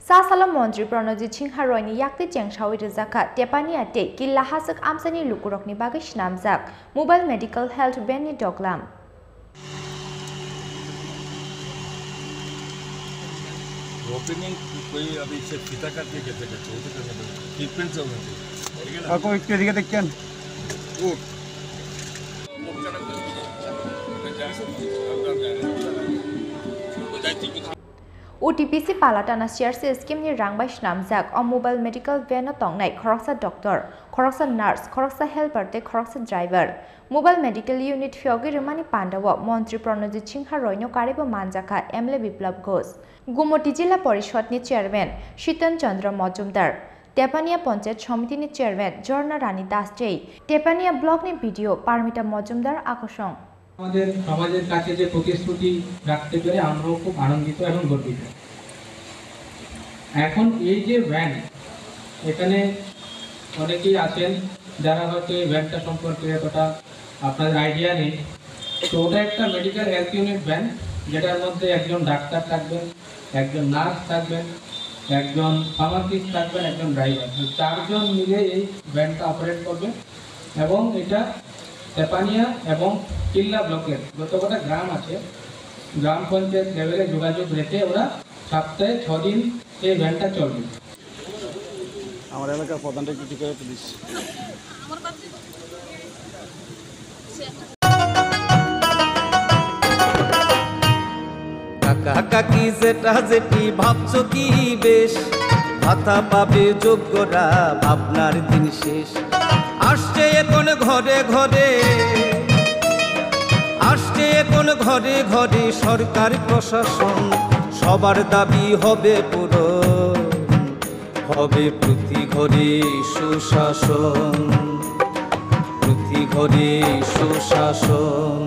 Sasalam Mantri Pranajit Singharoini Yakti Chengshawi Rwjakha Tepania Te Killa Hachuk Amchaini Lukurokni bagwi shnamjak Mobile Medical Health Benni Doglam opening कोई अभी से पिता का क्या कहते हैं वो तो करने दो ट्रीटमेंट चल रही है आपको एक तरीके देखते हैं वो OTPC Palatana shares scheme ni rangbai shnamjak on mobile medical van tongnai khoroksa doctor khoroksa nurse khoroksa helper te khoroksa driver mobile medical unit Phiyogwi Rumani Pandawa Mantri Pranajit Singharoino karibo manjaka MLA Biplab Ghosh Gumoti Jilla Porishod ni chairman Shitan Chandra Majumdar Tepania Panchayat Samiti ni chairman Jorna Rani Das Jai Tepania block ni video Parmita Majumdar Akoshong আমাদের সমাজের কাছে যে প্রতিশ্রুতি রাখতে পেরে আমরাও খুব আনন্দিত এবং গর্বিত। এখন এই যে ভ্যান এখানে অনেকেই আছেন যারা হয়তো এই ভ্যানটা সম্পর্কে এতটা আপনাদের আইডিয়া নেই। তো ওটা একটা মেডিকেল হেলথ ইউনিট ভ্যান যেটার মধ্যে একজন ডাক্তার থাকবেন, একজন নার্স থাকবেন, একজন ফার্মাসিস্ট থাকবেন, একজন ড্রাইভার। চারজন মিলে এই ভ্যানটা অপারেট করবে এবং এটা তেপানিয়া এবং কিল্লা ব্লকের যত কটা গ্রাম আছে গ্রাম পঞ্চায়েত লেভেলে যোগাযোগ রেখে ওরা সপ্তাহে 6 দিন এই ভ্যানটা চলবে। আমার এলাকার প্রধানটা একটু ঠিক করে দিস। কাকা কাকি যেটা যেটি ভাবছো কি বেশ ভাতা পাবে যোগ্যরা ভাবনার দিন শেষ আসছে এখন ঘরে ঘরে আসছে এখন ঘরে ঘরে সরকার প্রশাসন সবার দাবি হবে পূরণ হবে প্রতি ঘরে সুশাসন প্রতি ঘরে সুশাসন।